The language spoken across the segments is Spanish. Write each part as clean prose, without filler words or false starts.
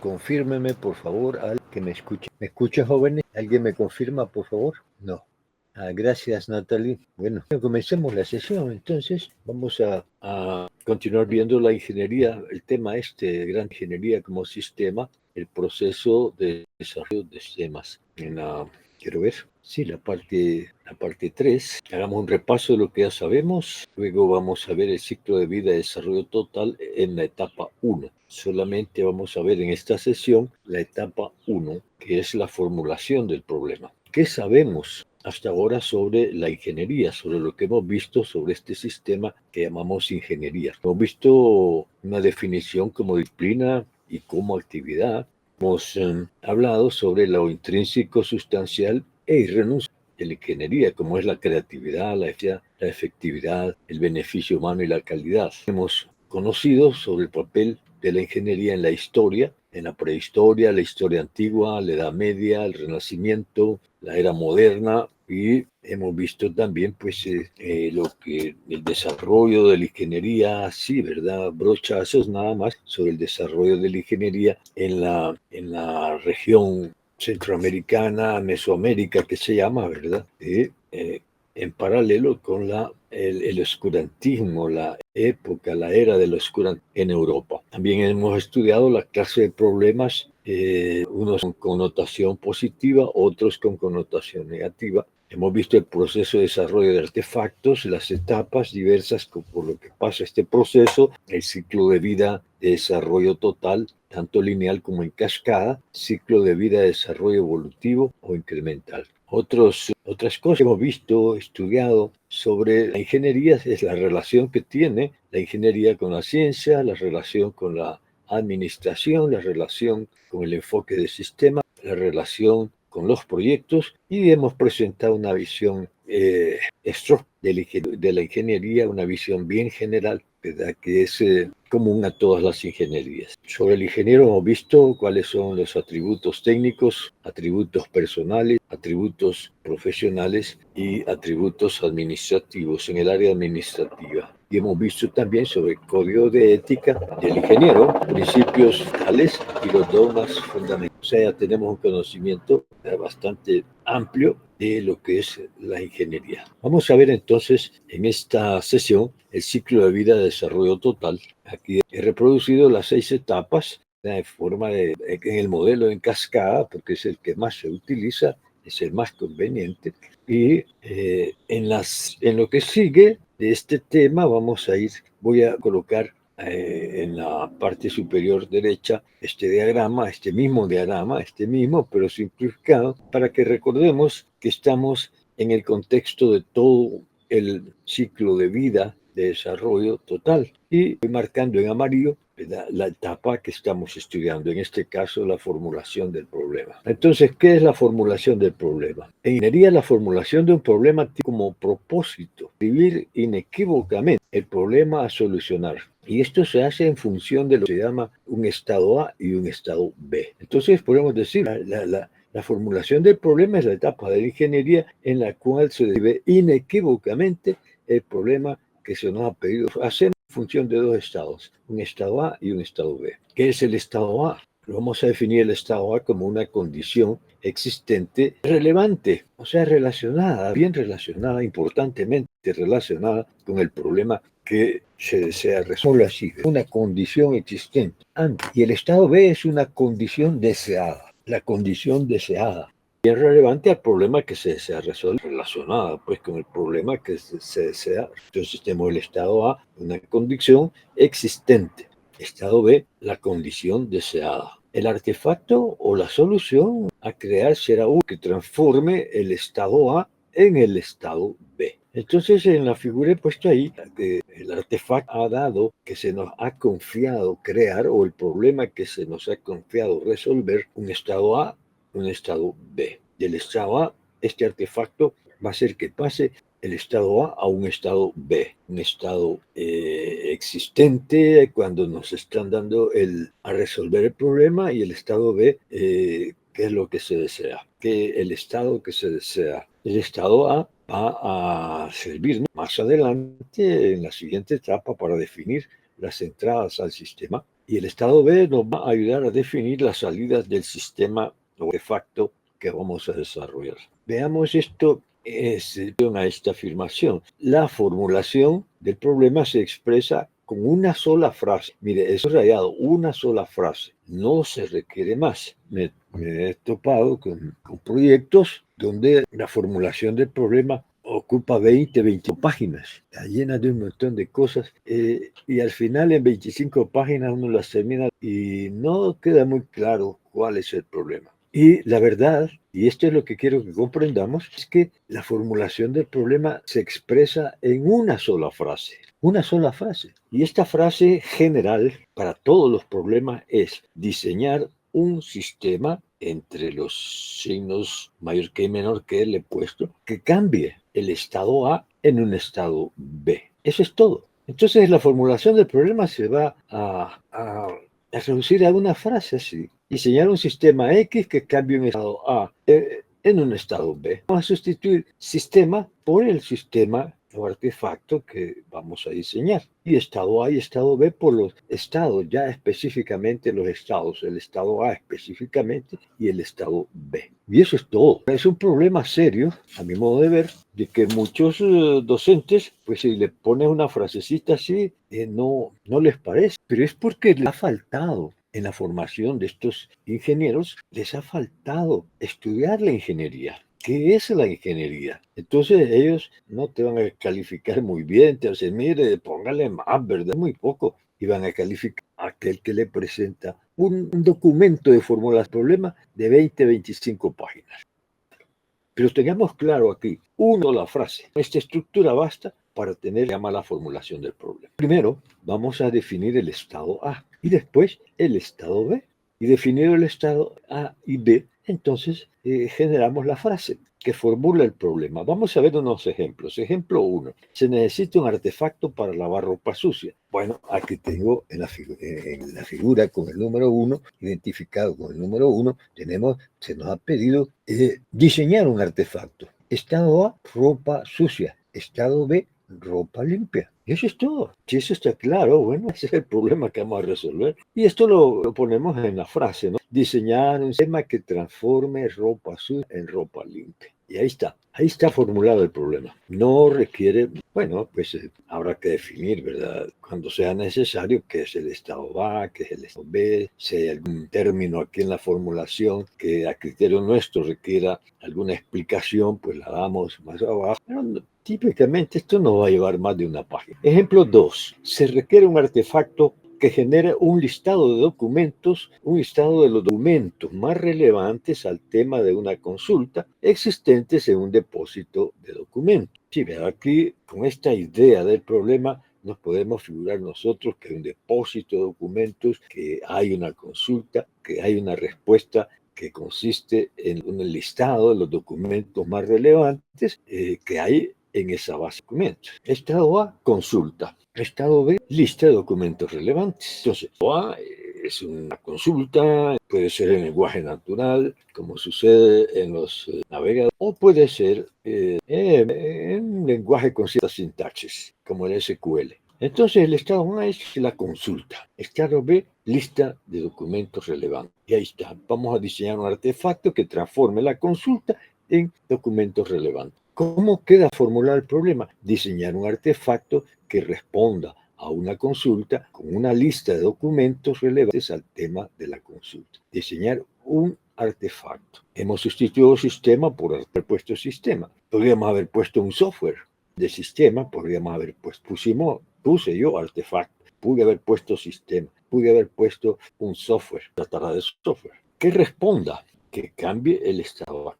confírmeme, por favor, al que me escuche. ¿Me escucha, jóvenes? ¿Alguien me confirma, por favor? No. Gracias, Natalie. Bueno, comencemos la sesión. Entonces, vamos a continuar viendo la ingeniería, el tema gran ingeniería como sistema, el proceso de desarrollo de sistemas. Quiero ver. Sí, la parte 3. Hagamos un repaso de lo que ya sabemos. Luego vamos a ver el ciclo de vida de desarrollo total en la etapa 1. Solamente vamos a ver en esta sesión la etapa 1, que es la formulación del problema. ¿Qué sabemos hasta ahora sobre la ingeniería, sobre lo que hemos visto sobre este sistema que llamamos ingeniería? Hemos visto una definición como disciplina y como actividad. Hemos hablado sobre lo intrínseco, sustancial e irrenunciable de la ingeniería, como es la creatividad, la efectividad, el beneficio humano y la calidad. Hemos conocido sobre el papel de la ingeniería en la historia, en la prehistoria, la historia antigua, la Edad Media, el Renacimiento, la era moderna, y hemos visto también pues el desarrollo de la ingeniería, sí, ¿verdad? Brochazos nada más sobre el desarrollo de la ingeniería en la región centroamericana, Mesoamérica, que se llama, ¿verdad? En paralelo con el oscurantismo, la era del oscurantismo en Europa. También hemos estudiado la clase de problemas, unos con connotación positiva, otros con connotación negativa. Hemos visto el proceso de desarrollo de artefactos, las etapas diversas por lo que pasa este proceso, el ciclo de vida de desarrollo total, tanto lineal como en cascada, ciclo de vida de desarrollo evolutivo o incremental. Otras cosas que hemos visto, estudiado sobre la ingeniería es la relación que tiene la ingeniería con la ciencia, la relación con la administración, la relación con el enfoque de sistema, la relación con los proyectos, y hemos presentado una visión de la ingeniería, una visión bien general, ¿verdad? Que es común a todas las ingenierías. Sobre el ingeniero hemos visto cuáles son los atributos técnicos, atributos personales, atributos profesionales y atributos administrativos en el área administrativa. Y hemos visto también sobre el código de ética del ingeniero, principios tales y los dogmas fundamentales. O sea, ya tenemos un conocimiento bastante amplio de lo que es la ingeniería. Vamos a ver entonces en esta sesión el ciclo de vida de desarrollo total. Aquí he reproducido las 6 etapas en forma en el modelo en cascada, porque es el que más se utiliza, es el más conveniente. Y en lo que sigue de este tema voy a colocar en la parte superior derecha este mismo diagrama, pero simplificado, para que recordemos que estamos en el contexto de todo el ciclo de vida de desarrollo total. Y voy marcando en amarillo la etapa que estamos estudiando, en este caso la formulación del problema. Entonces, ¿qué es la formulación del problema? En ingeniería, la formulación de un problema tiene como propósito escribir inequívocamente el problema a solucionar. Y esto se hace en función de lo que se llama un estado A y un estado B. Entonces, podemos decir, la formulación del problema es la etapa de la ingeniería en la cual se debe inequívocamente el problema que se nos ha pedido hacer en función de 2 estados, un estado A y un estado B. ¿Qué es el estado A? Vamos a definir el estado A como una condición existente relevante, o sea, bien relacionada, importantemente relacionada con el problema que se desea resolver. Así, una condición existente. Y el estado B es una condición deseada, la condición deseada. Bien relevante al problema que se desea resolver, relacionada pues con el problema que se desea. Entonces tenemos el estado A, una condición existente. Estado B, la condición deseada. El artefacto o la solución a crear será uno que transforme el estado A en el estado B. Entonces en la figura he puesto ahí que el artefacto ha dado que se nos ha confiado crear, o el problema que se nos ha confiado resolver, un estado A, un estado B. Del estado A, este artefacto va a hacer que pase el estado A un estado B, un estado existente cuando nos están dando a resolver el problema, y el estado B, ¿qué es lo que se desea? Que el estado que se desea. El estado A va a servirnos más adelante en la siguiente etapa para definir las entradas al sistema, Y el estado B nos va a ayudar a definir las salidas del sistema o artefacto que vamos a desarrollar. Veamos esto a esta afirmación. La formulación del problema se expresa con una sola frase. Mire, es rayado, una sola frase. No se requiere más. Me he topado con proyectos donde la formulación del problema ocupa 20 páginas, está llena de un montón de cosas y al final en 25 páginas uno las termina y no queda muy claro cuál es el problema. Y la verdad, y esto es lo que quiero que comprendamos, es que la formulación del problema se expresa en una sola frase. Una sola frase. Y esta frase general para todos los problemas es diseñar un sistema entre los signos mayor que y menor que le he puesto, que cambie el estado A en un estado B. Eso es todo. Entonces la formulación del problema se va a reducir a una frase así. Diseñar un sistema X que cambie un estado A en un estado B. Vamos a sustituir sistema por el sistema o artefacto que vamos a diseñar. Y estado A y estado B por los estados, ya específicamente los estados, el estado A específicamente y el estado B. Y eso es todo. Es un problema serio, a mi modo de ver, de que muchos docentes, pues si le pones una frasecita así, no les parece. Pero es porque les ha faltado en la formación de estos ingenieros, les ha faltado estudiar la ingeniería. ¿Qué es la ingeniería? Entonces ellos no te van a calificar muy bien, te dicen, mire, póngale más, ¿verdad? Muy poco. Y van a calificar a aquel que le presenta un documento de fórmulas problema de 20-25 páginas. Pero tengamos claro aquí, una sola frase. Esta estructura basta para tener la formulación del problema. Primero, vamos a definir el estado A y después el estado B. Y definido el estado A y B, entonces generamos la frase que formula el problema. Vamos a ver unos ejemplos. Ejemplo 1. Se necesita un artefacto para lavar ropa sucia. Bueno, aquí tengo en la figura con el número 1, identificado con el número 1, se nos ha pedido diseñar un artefacto. Estado A, ropa sucia. Estado B, ropa limpia. Y eso es todo. Si eso está claro, bueno, ese es el problema que vamos a resolver. Y esto lo ponemos en la frase, ¿no? Diseñar un sistema que transforme ropa sucia en ropa limpia. Y ahí está formulado el problema. No requiere, bueno, pues habrá que definir, ¿verdad? Cuando sea necesario, qué es el estado A, qué es el estado B, si hay algún término aquí en la formulación que a criterio nuestro requiera alguna explicación, pues la damos más abajo. Pero típicamente esto no va a llevar más de una página. Ejemplo 2. Se requiere un artefacto que genere un listado de documentos, un listado de los documentos más relevantes al tema de una consulta existentes en un depósito de documentos. Sí, aquí con esta idea del problema nos podemos figurar nosotros que hay un depósito de documentos, que hay una consulta, que hay una respuesta que consiste en un listado de los documentos más relevantes que hay en esa base de documentos. Estado A, consulta. Estado B, lista de documentos relevantes. Entonces, A es una consulta, puede ser en lenguaje natural, como sucede en los navegadores, o puede ser en lenguaje con cierta sintaxis, como el SQL. Entonces, el estado A es la consulta. Estado B, lista de documentos relevantes. Y ahí está. Vamos a diseñar un artefacto que transforme la consulta en documentos relevantes. ¿Cómo queda formular el problema? Diseñar un artefacto que responda a una consulta con una lista de documentos relevantes al tema de la consulta. Diseñar un artefacto. Hemos sustituido sistema por haber puesto sistema. Podríamos haber puesto un software de sistema, podríamos haber puse yo artefacto, pude haber puesto sistema, pude haber puesto un software, tratará de software, que responda, que cambie el estado,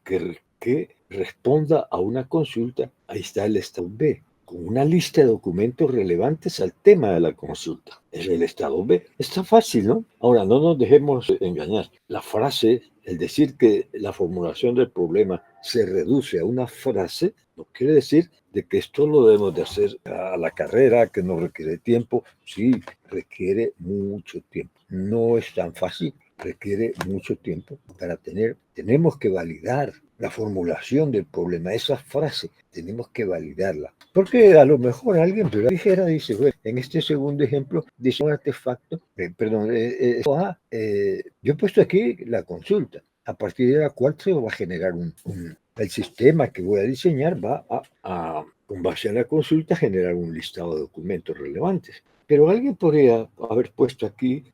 que responda a una consulta. Ahí está el estado B, con una lista de documentos relevantes al tema de la consulta. Es el estado B. Está fácil, ¿no? Ahora, no nos dejemos engañar. La frase, el decir que la formulación del problema se reduce a una frase, no quiere decir de que esto lo debemos de hacer a la carrera, que no requiere tiempo. Sí, requiere mucho tiempo. No es tan fácil. requiere mucho tiempo para tenemos que validar la formulación del problema, esa frase, tenemos que validarla. Porque a lo mejor alguien, pero dijera, dice, bueno, en este segundo ejemplo, dice un artefacto, yo he puesto aquí la consulta, a partir de la cual se va a generar el sistema que voy a diseñar va con base a la consulta, generar un listado de documentos relevantes. Pero alguien podría haber puesto aquí,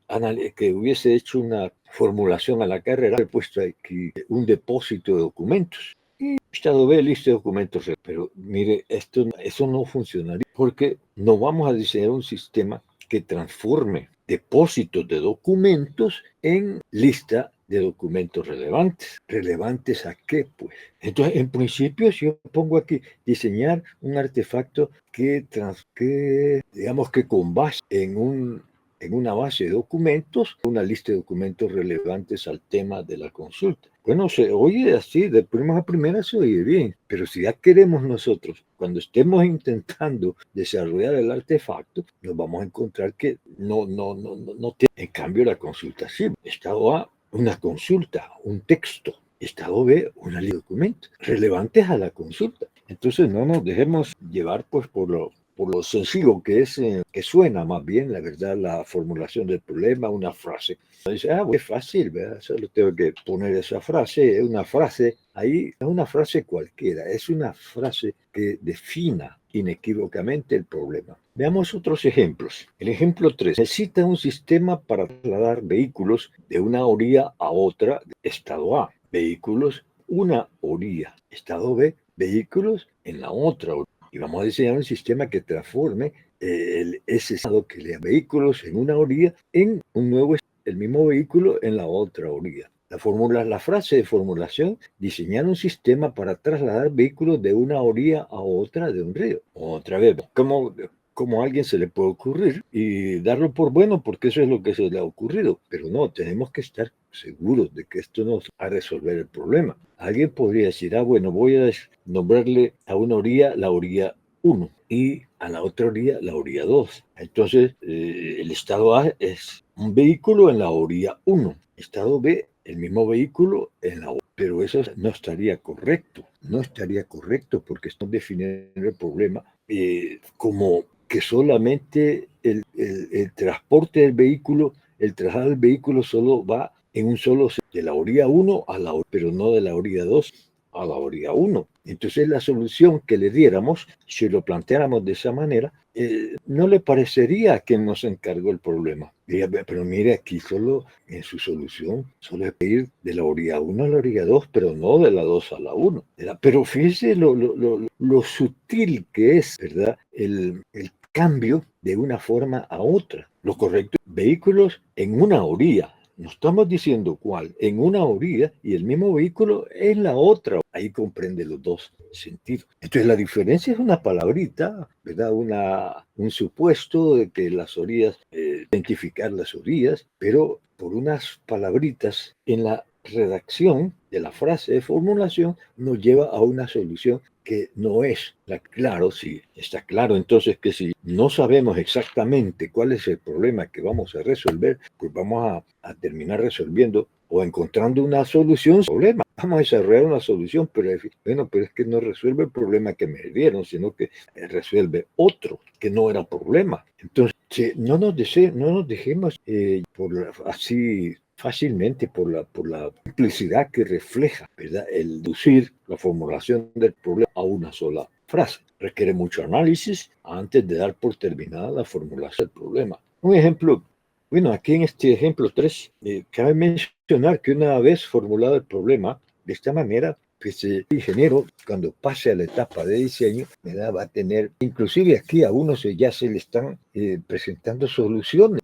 que hubiese hecho una formulación a la carrera, haber puesto aquí un depósito de documentos. Y estado B, lista de documentos. Pero mire, eso no funcionaría porque no vamos a diseñar un sistema que transforme depósitos de documentos en lista de documentos relevantes. ¿Relevantes a qué? Pues entonces, en principio, si yo pongo aquí diseñar un artefacto que digamos que con base en una base de documentos, una lista de documentos relevantes al tema de la consulta. Bueno, se oye así, de primera a primera se oye bien, pero si ya queremos nosotros, cuando estemos intentando desarrollar el artefacto, nos vamos a encontrar que no tiene. En cambio, la consulta sí. Estado A, una consulta, un texto. Estado B, una lista de documentos relevantes a la consulta. Entonces no nos dejemos llevar pues por lo sencillo que es, que suena más bien, la verdad, la formulación del problema, una frase. Dice, bueno, es fácil, ¿verdad? Solo tengo que poner esa frase, es una frase, ahí es una frase cualquiera, es una frase que defina inequívocamente el problema. Veamos otros ejemplos. El ejemplo 3. Necesita un sistema para trasladar vehículos de una orilla a otra, estado A. Vehículos, una orilla. Estado B, vehículos en la otra orilla. Y vamos a diseñar un sistema que transforme ese estado que lea vehículos en una orilla en un nuevo estado, el mismo vehículo en la otra orilla. La frase de formulación, diseñar un sistema para trasladar vehículos de una orilla a otra de un río. Otra vez, como a alguien se le puede ocurrir y darlo por bueno porque eso es lo que se le ha ocurrido. Pero no, tenemos que estar seguros de que esto nos va a resolver el problema. Alguien podría decir, bueno, voy a nombrarle a una orilla la orilla 1 y a la otra orilla la orilla 2. Entonces, el estado A es un vehículo en la orilla 1. Estado B, el mismo vehículo en la orilla. Pero eso no estaría correcto. No estaría correcto porque estamos definiendo el problema como que solamente el transporte del vehículo, el traslado del vehículo solo va en un solo de la orilla 1 a la orilla, pero no de la orilla 2 a la orilla 1. Entonces la solución que le diéramos, si lo planteáramos de esa manera, no le parecería que nos encargó el problema. Pero mire, aquí solo en su solución, solo es ir de la orilla 1 a la orilla 2, pero no de la 2 a la 1. Pero fíjese lo sutil que es, ¿verdad? El cambio de una forma a otra. Lo correcto, vehículos en una orilla. No estamos diciendo cuál, en una orilla y el mismo vehículo en la otra. Ahí comprende los dos sentidos. Entonces la diferencia es una palabrita, ¿verdad? Un supuesto de que las orillas, identificar las orillas, pero por unas palabritas en la redacción de la frase de formulación nos lleva a una solución que no es claro. Si está claro entonces que si no sabemos exactamente cuál es el problema que vamos a resolver, pues vamos a terminar resolviendo o encontrando una solución al problema. Vamos a desarrollar una solución, pero es que no resuelve el problema que me dieron, sino que resuelve otro que no era problema. Entonces, no nos dejemos así fácilmente por la simplicidad que refleja, ¿verdad? El reducir la formulación del problema a una sola frase. Requiere mucho análisis antes de dar por terminada la formulación del problema. Un ejemplo, bueno, aquí en este ejemplo 3, cabe mencionar que una vez formulado el problema, de esta manera, pues el ingeniero, cuando pase a la etapa de diseño, va a tener, inclusive aquí a uno ya se le están presentando soluciones.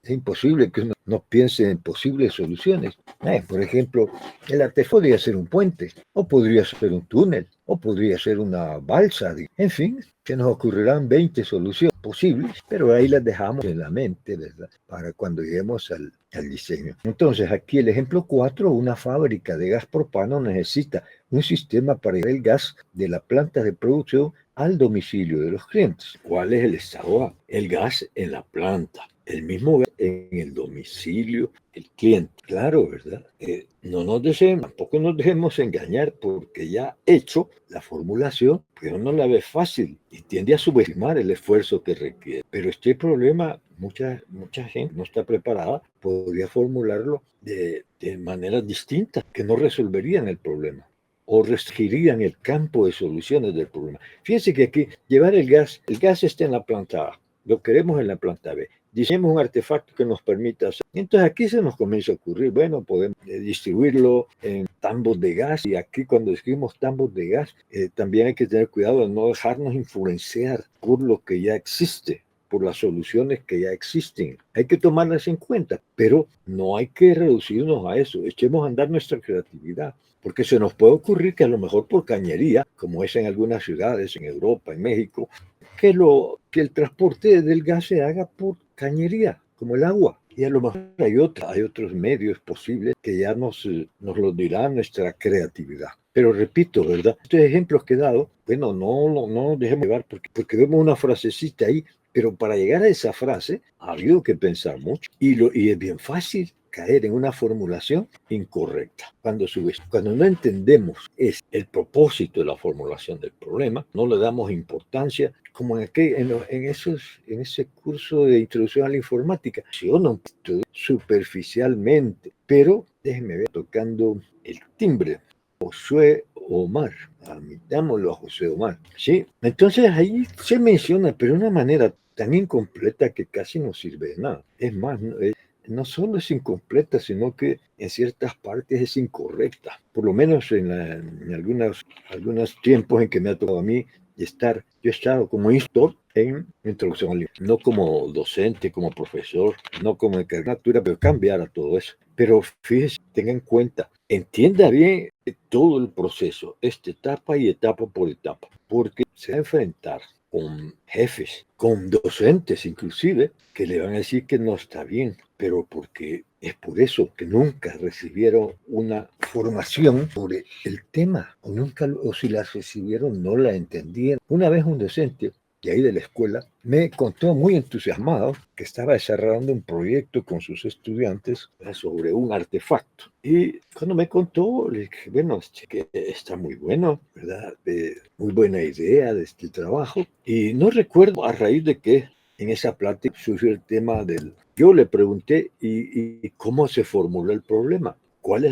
Es imposible que uno no piense en posibles soluciones. Por ejemplo, el artefacto podría ser un puente, o podría ser un túnel, o podría ser una balsa. En fin, que nos ocurrirán 20 soluciones posibles, pero ahí las dejamos en la mente, ¿verdad? Para cuando lleguemos al diseño. Entonces, aquí el ejemplo 4, una fábrica de gas propano necesita un sistema para llevar el gas de la planta de producción al domicilio de los clientes. ¿Cuál es el estado A? El gas en la planta. el mismo gas en el domicilio del cliente. Claro, ¿verdad? Tampoco nos dejemos engañar porque ya hecho la formulación, pero no la ve fácil y tiende a subestimar el esfuerzo que requiere. Pero este problema, mucha gente no está preparada, podría formularlo de maneras distintas que no resolverían el problema o restringirían el campo de soluciones del problema. Fíjense que aquí llevar el gas está en la planta A, lo queremos en la planta B. Diseñemos un artefacto que nos permita hacer. Entonces aquí se nos comienza a ocurrir, bueno, podemos distribuirlo en tambos de gas y aquí cuando escribimos tambos de gas también hay que tener cuidado de no dejarnos influenciar por lo que ya existe, por las soluciones que ya existen. Hay que tomarlas en cuenta, pero no hay que reducirnos a eso. Echemos a andar nuestra creatividad, porque se nos puede ocurrir que a lo mejor por cañería, como es en algunas ciudades, en Europa, en México, que el transporte del gas se haga por cañería, como el agua. Y a lo mejor hay otros medios posibles que ya nos lo dirá nuestra creatividad. Pero repito, ¿verdad? Estos ejemplos que he dado, bueno, no nos dejemos llevar porque vemos una frasecita ahí, pero para llegar a esa frase ha habido que pensar mucho. Y es bien fácil caer en una formulación incorrecta. Cuando no entendemos el propósito de la formulación del problema, no le damos importancia, como en ese curso de introducción a la informática, yo no superficialmente, pero déjenme ver tocando el timbre. Josué Omar, admitámoslo a José Omar, ¿sí? Entonces ahí se menciona, pero de una manera tan incompleta que casi no sirve de nada. Es más, no solo es incompleta, sino que en ciertas partes es incorrecta. Por lo menos en algunos tiempos en que me ha tocado a mí yo he estado como instructor en introducción al libro, no como docente, como profesor, no como encarnatura, pero cambiar a todo eso. Pero fíjese, tenga en cuenta, entienda bien todo el proceso, etapa y etapa por etapa, porque se va a enfrentar con jefes, con docentes inclusive, que le van a decir que no está bien, pero porque es por eso que nunca recibieron una formación sobre el tema, o si la recibieron no la entendían. Una vez un docente de ahí de la escuela me contó muy entusiasmado que estaba desarrollando un proyecto con sus estudiantes sobre un artefacto. Y cuando me contó, le dije, bueno, que está muy bueno, ¿verdad? Muy buena idea de este trabajo. Y no recuerdo a raíz de qué en esa plática surgió el tema del... Yo le pregunté, ¿y cómo se formuló el problema? ¿Cuál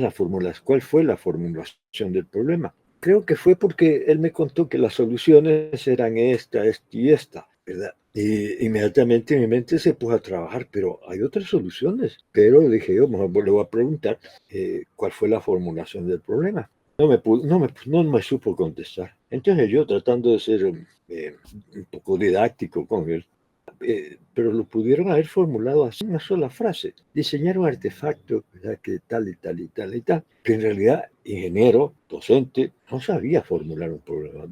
fue la formulación del problema? Creo que fue porque él me contó que las soluciones eran esta y esta, ¿verdad? Y inmediatamente mi mente se puso a trabajar, pero hay otras soluciones. Pero dije yo, mejor le voy a preguntar cuál fue la formulación del problema. No me supo contestar. Entonces yo tratando de ser un poco didáctico con él, pero lo pudieron haber formulado así, una sola frase. Diseñar un artefacto, ¿verdad? Que tal y tal y tal y tal. Que en realidad, ingeniero, docente, no sabía formular un problema.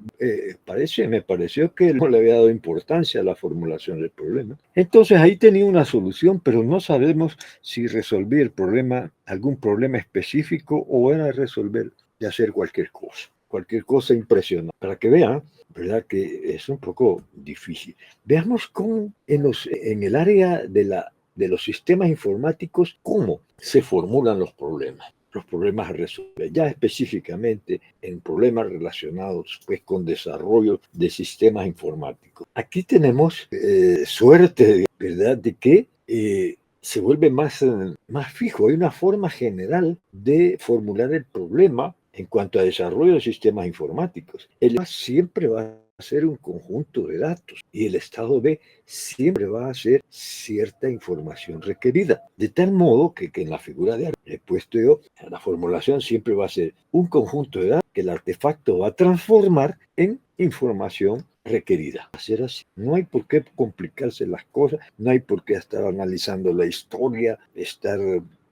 Me pareció que no le había dado importancia a la formulación del problema. Entonces ahí tenía una solución, pero no sabemos si resolví algún problema específico o era resolver de hacer cualquier cosa impresionante. Para que vean, ¿verdad? Que es un poco difícil. Veamos cómo en el área de los sistemas informáticos, cómo se formulan los problemas a resolver, ya específicamente en problemas relacionados pues, con desarrollo de sistemas informáticos. Aquí tenemos suerte, ¿verdad?, de que se vuelve más fijo. Hay una forma general de formular el problema en cuanto a desarrollo de sistemas informáticos. El A siempre va a ser un conjunto de datos y el estado B siempre va a ser cierta información requerida. De tal modo que en la figura de he puesto yo, la formulación siempre va a ser un conjunto de datos que el artefacto va a transformar en información requerida. Va a ser así. No hay por qué complicarse las cosas, no hay por qué estar analizando la historia, estar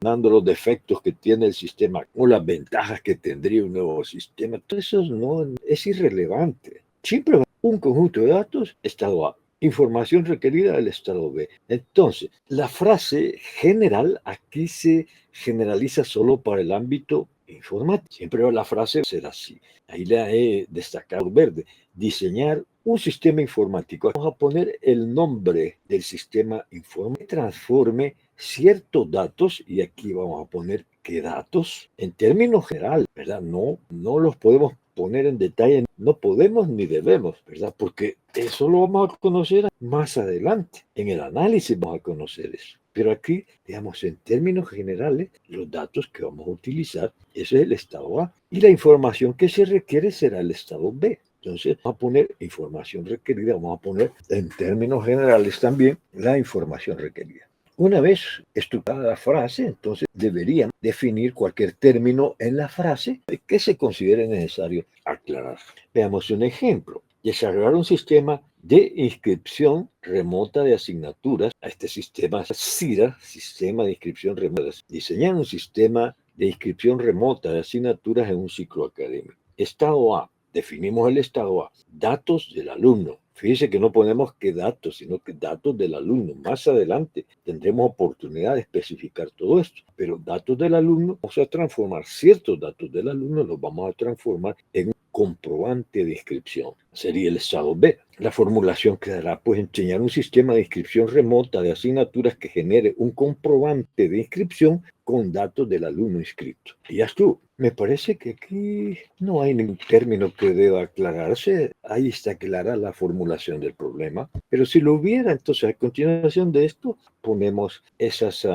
dando los defectos que tiene el sistema o las ventajas que tendría un nuevo sistema. Todo eso no es irrelevante. Siempre va un conjunto de datos, estado A, información requerida del estado B. Entonces, la frase general aquí se generaliza solo para el ámbito informático. Siempre la frase será así. Ahí le he destacado verde. Diseñar un sistema informático. Vamos a poner el nombre del sistema informático que transforme ciertos datos, y aquí vamos a poner qué datos, en términos generales, ¿verdad? No los podemos poner en detalle, no podemos ni debemos, ¿verdad? Porque eso lo vamos a conocer más adelante. En el análisis vamos a conocer eso. Pero aquí, digamos, en términos generales, los datos que vamos a utilizar, ese es el estado A. Y la información que se requiere será el estado B. Entonces, vamos a poner información requerida, vamos a poner en términos generales también la información requerida. Una vez estructurada la frase, entonces deberían definir cualquier término en la frase que se considere necesario aclarar. Veamos un ejemplo. Desarrollar un sistema de inscripción remota de asignaturas. A este sistema SIRA, Sistema de Inscripción Remota. Diseñar un sistema de inscripción remota de asignaturas en un ciclo académico. Estado A. Definimos el estado A. Datos del alumno. Fíjese que no ponemos qué datos, sino que datos del alumno. Más adelante tendremos oportunidad de especificar todo esto. Pero datos del alumno, vamos a transformar ciertos datos del alumno, los vamos a transformar en un comprobante de inscripción. Sería el estado B. La formulación quedará, pues, enseñar un sistema de inscripción remota de asignaturas que genere un comprobante de inscripción con datos del alumno inscrito. Y ya estuvo. Me parece que aquí no hay ningún término que deba aclararse. Ahí está clara la formulación del problema. Pero si lo hubiera, entonces a continuación de esto ponemos esas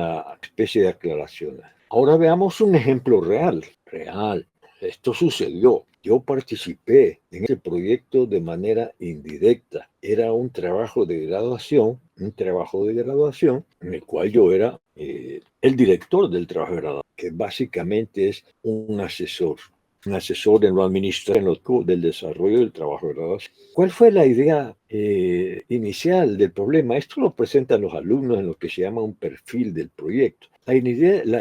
especie de aclaraciones. Ahora veamos un ejemplo real. Esto sucedió. Yo participé en ese proyecto de manera indirecta. Era un trabajo de graduación en el cual yo era el director del trabajo de graduación, que básicamente es un asesor en lo administrativo del desarrollo del trabajo de graduación. ¿Cuál fue la idea inicial del problema? Esto lo presentan los alumnos en lo que se llama un perfil del proyecto. La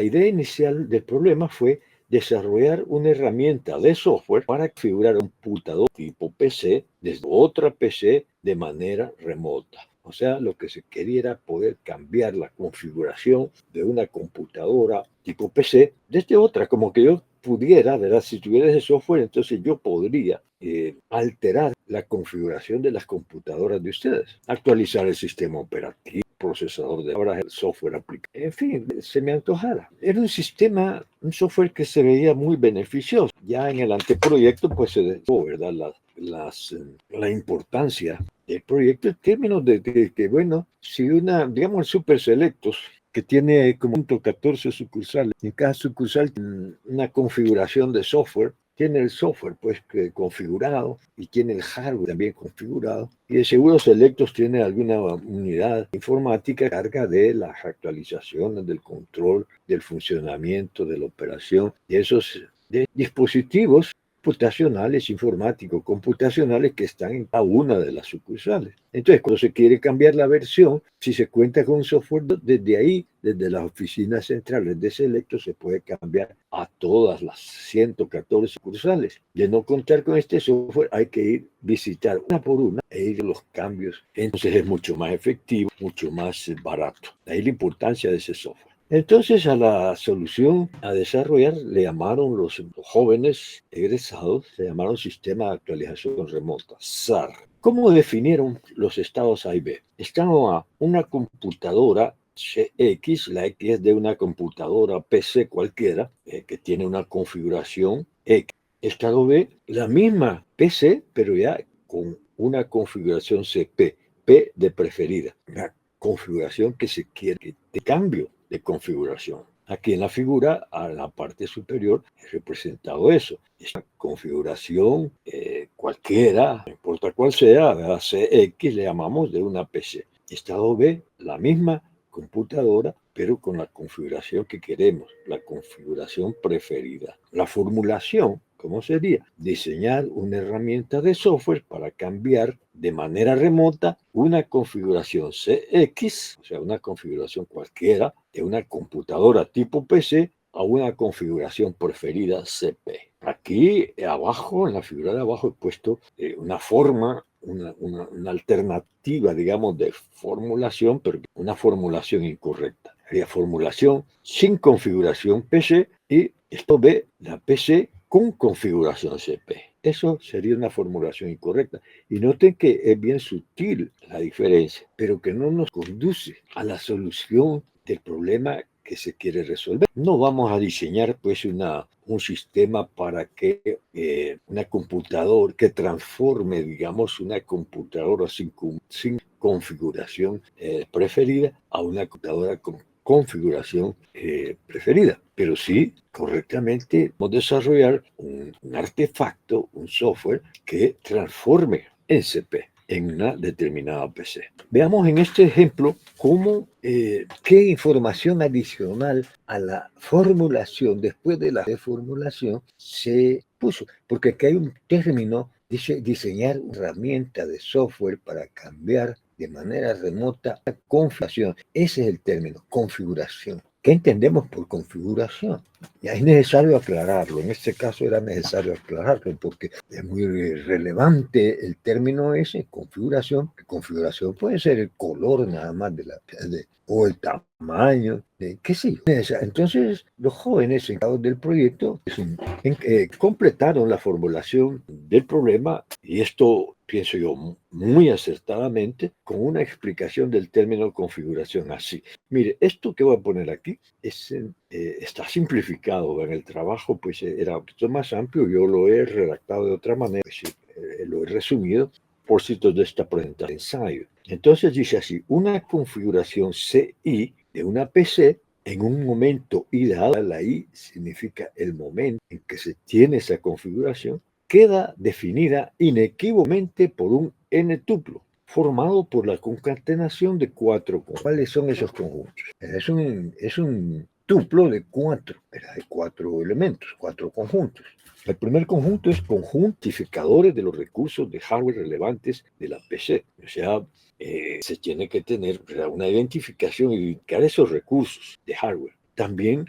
idea inicial del problema fue desarrollar una herramienta de software para configurar un computador tipo PC desde otra PC de manera remota. O sea, lo que se quería era poder cambiar la configuración de una computadora tipo PC desde otra, como que yo pudiera, ¿verdad? Si tuviera ese software, entonces yo podría alterar la configuración de las computadoras de ustedes, actualizar el sistema operativo, procesador de palabras, el software aplicado. En fin, se me antojara. Era un software que se veía muy beneficioso. Ya en el anteproyecto, pues se dejó, ¿verdad? La importancia del proyecto en términos de que, bueno, si digamos, el Super Selectos, que tiene como 14 sucursales, en cada sucursal tiene una configuración de software, tiene el software pues configurado y tiene el hardware también configurado, y de seguro Selectos tiene alguna unidad informática que carga de las actualizaciones, del control, del funcionamiento, de la operación de esos dispositivos computacionales, informáticos, computacionales que están en cada una de las sucursales. Entonces, cuando se quiere cambiar la versión, si se cuenta con un software, desde ahí, desde las oficinas centrales de Selecto, se puede cambiar a todas las 114 sucursales. De no contar con este software, hay que visitar una por una e ir a los cambios. Entonces es mucho más efectivo, mucho más barato. De ahí la importancia de ese software. Entonces a la solución a desarrollar le llamaron los jóvenes egresados, se llamaron Sistema de Actualización Remota, SAR. ¿Cómo definieron los estados A y B? Estado A, una computadora CX, la X es de una computadora PC cualquiera, que tiene una configuración X. Estado B, la misma PC, pero ya con una configuración CP, P de preferida, una configuración que se quiere de cambio de configuración. Aquí en la figura, a la parte superior, he representado eso. Esta configuración cualquiera, no importa cuál sea, CX le llamamos de una PC. Estado B, la misma computadora, pero con la configuración que queremos, la configuración preferida. La formulación, ¿cómo sería? Diseñar una herramienta de software para cambiar de manera remota una configuración CX, o sea, una configuración cualquiera de una computadora tipo PC a una configuración preferida CP. Aquí abajo, en la figura de abajo, he puesto una forma, una alternativa, digamos, de formulación, pero una formulación incorrecta. Sería formulación sin configuración PC y esto ve la PC con configuración CP. Eso sería una formulación incorrecta. Y noten que es bien sutil la diferencia, pero que no nos conduce a la solución del problema que se quiere resolver. No vamos a diseñar pues un sistema para que una computadora que transforme, digamos, una computadora sin configuración preferida a una computadora con configuración preferida, pero sí correctamente desarrollar un artefacto, un software que transforme SP en una determinada PC. Veamos en este ejemplo cómo, qué información adicional a la formulación, después de la reformulación, se puso. Porque aquí hay un término, dice diseñar una herramienta de software para cambiar de manera remota la configuración. Ese es el término, configuración. ¿Qué entendemos por configuración? Ya es necesario aclararlo. En este caso era necesario aclararlo porque es muy relevante el término ese, configuración. Configuración puede ser el color nada más o el tamaño, qué sé yo. Entonces, los jóvenes encargados del proyecto completaron la formulación del problema y esto, pienso yo, muy acertadamente, con una explicación del término configuración así. Mire, esto que voy a poner aquí está simplificado. En el trabajo pues era un poquito más amplio, yo lo he redactado de otra manera, pues, lo he resumido por citos de esta presentación de ensayo. Entonces dice así, una configuración CI de una PC en un momento I dado, la I significa el momento en que se tiene esa configuración, queda definida inequívocamente por un n-tuplo formado por la concatenación de 4 conjuntos. ¿Cuáles son esos conjuntos? Es un tuplo de 4, de 4 elementos, 4 conjuntos. El primer conjunto es conjuntificadores de los recursos de hardware relevantes de la PC. O sea, se tiene que tener una identificación y identificar esos recursos de hardware. También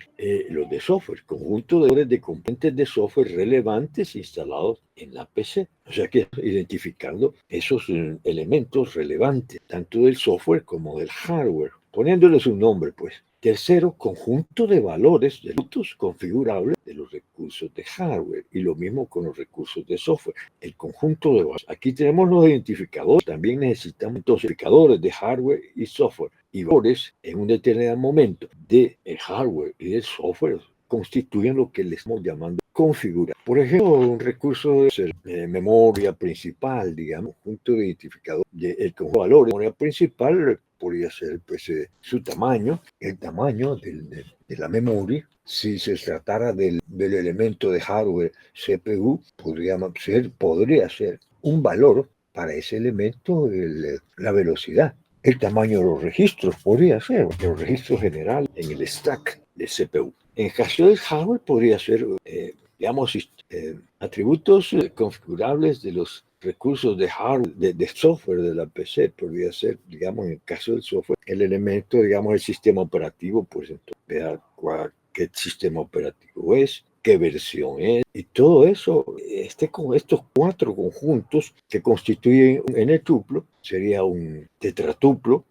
los de software, conjunto de componentes de software relevantes instalados en la PC. O sea que identificando esos elementos relevantes, tanto del software como del hardware, poniéndoles un nombre, pues. Tercero, conjunto de valores de datos configurables de los recursos de hardware y lo mismo con los recursos de software. El conjunto de valores. Aquí tenemos los identificadores. También necesitamos identificadores de hardware y software y valores en un determinado momento del hardware y del software constituyen lo que le estamos llamando configurar. Por ejemplo, un recurso de memoria principal, digamos, punto de identificador del conjunto de valores. La memoria principal podría ser pues, su tamaño, el tamaño de la memoria. Si se tratara del elemento de hardware CPU, podría ser un valor para ese elemento la velocidad. El tamaño de los registros podría ser, los registros generales en el stack de CPU. En caso del hardware podría ser, digamos, atributos configurables de los recursos de hardware, de software de la PC. Podría ser, digamos, en el caso del software, el elemento, digamos, el sistema operativo, pues entonces ver qué sistema operativo es, qué versión es, y todo eso, con estos 4 conjuntos que constituyen un n-tuplo, sería un tetratuplo,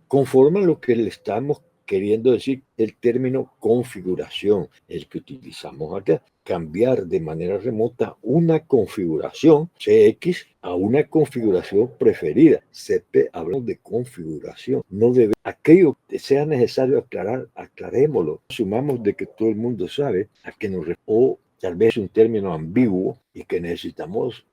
conforman lo que le estamos queriendo decir el término configuración, el que utilizamos acá. Cambiar de manera remota una configuración CX a una configuración preferida. CP, hablamos de configuración. No debe, aquello que sea necesario aclarar, aclarémoslo. Asumamos de que todo el mundo sabe a qué nos referimos. O tal vez un término ambiguo y que necesitamos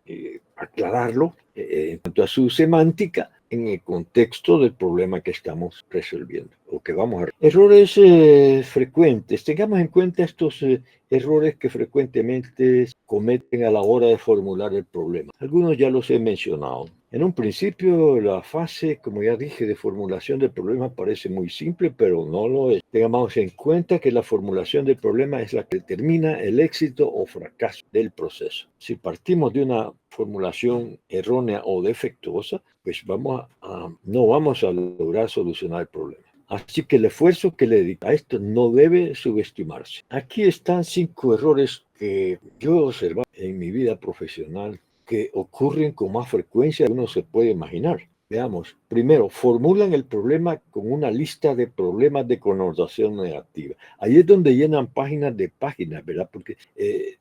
aclararlo en cuanto a su semántica en el contexto del problema que estamos resolviendo o que vamos a resolver. Errores frecuentes. Tengamos en cuenta estos errores que frecuentemente cometen a la hora de formular el problema. Algunos ya los he mencionado. En un principio, la fase, como ya dije, de formulación del problema parece muy simple, pero no lo es. Tengamos en cuenta que la formulación del problema es la que determina el éxito o fracaso del proceso. Si partimos de una formulación errónea o defectuosa, pues no vamos a lograr solucionar el problema. Así que el esfuerzo que le dedica a esto no debe subestimarse. Aquí están 5 errores que yo he observado en mi vida profesional que ocurren con más frecuencia de uno se puede imaginar. Veamos, primero, formulan el problema con una lista de problemas de connotación negativa. Ahí es donde llenan páginas de páginas, ¿verdad? Porque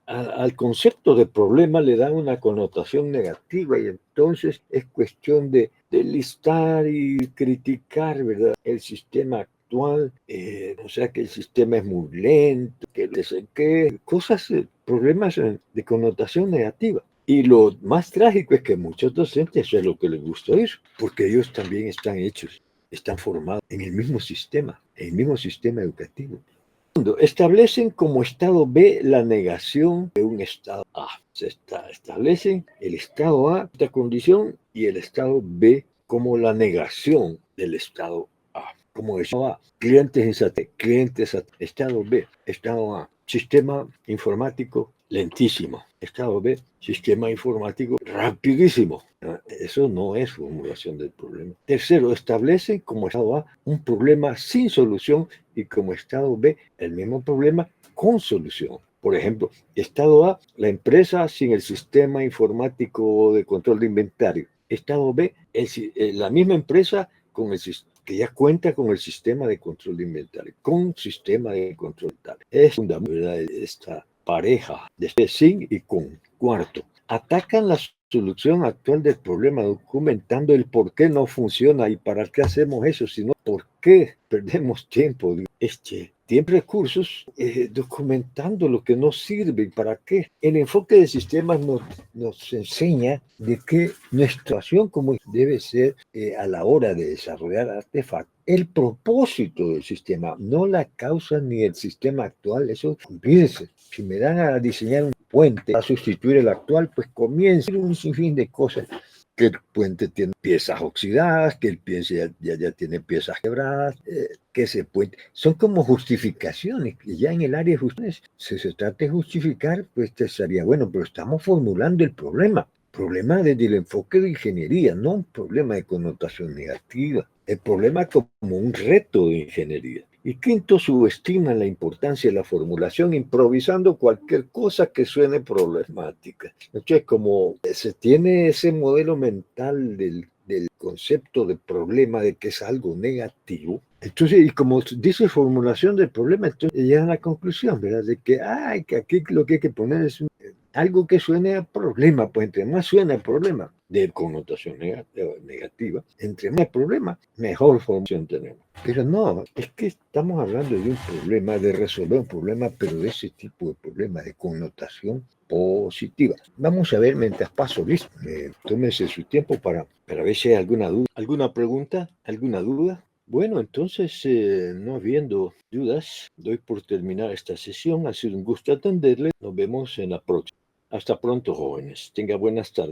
al concepto de problema le dan una connotación negativa y entonces es cuestión de listar y criticar, ¿verdad? El sistema actual, o sea que el sistema es muy lento, que cosas, problemas de connotación negativa. Y lo más trágico es que muchos docentes eso es lo que les gusta oír, porque ellos también están hechos, están formados en el mismo sistema educativo. Segundo, establecen como estado B la negación de un estado A. Establecen el estado A, esta condición, y el estado B como la negación del estado A. Como estado A, clientes insatisfechos, estado B, estado A, sistema informático lentísimo, estado B, sistema informático rapidísimo. Eso no es formulación del problema. Tercero, establecen como estado A un problema sin solución y como estado B el mismo problema con solución. Por ejemplo, estado A, la empresa sin el sistema informático de control de inventario. Estado B, la misma empresa con el que ya cuenta con el sistema de control de inventario, con sistema de control de inventario. Es fundamental esta pareja de sin y con. Cuarto, atacan la solución actual del problema documentando el por qué no funciona y para qué hacemos eso, sino por qué perdemos tiempo, tiempo y recursos documentando lo que no sirve y para qué. El enfoque de sistemas nos enseña de que nuestra acción como debe ser a la hora de desarrollar artefactos. El propósito del sistema, no la causa ni el sistema actual, eso olvídese. Si me dan a diseñar un puente a sustituir el actual, pues comienza un sinfín de cosas. Que el puente tiene piezas oxidadas, que el puente ya tiene piezas quebradas, que ese puente. Son como justificaciones, que ya en el área de justicia, si se trata de justificar, pues sería bueno, pero estamos formulando el problema. Problema desde el enfoque de ingeniería, no un problema de connotación negativa. El problema como un reto de ingeniería. Y quinto, subestiman la importancia de la formulación improvisando cualquier cosa que suene problemática. Entonces, como se tiene ese modelo mental del concepto de problema, de que es algo negativo, entonces, y como dice formulación del problema, entonces llegan a la conclusión, ¿verdad? De que, que aquí lo que hay que poner es algo que suene a problema, pues entre más suena a problema de connotación negativa, entre más problema, mejor formación tenemos. Pero no, es que estamos hablando de un problema, de resolver un problema, pero de ese tipo de problema de connotación positiva. Vamos a ver mientras paso, listo. Tómese su tiempo para ver si hay alguna duda, alguna pregunta, alguna duda. Bueno, entonces, no habiendo dudas, doy por terminar esta sesión. Ha sido un gusto atenderle. Nos vemos en la próxima. Hasta pronto, jóvenes. Tenga buenas tardes.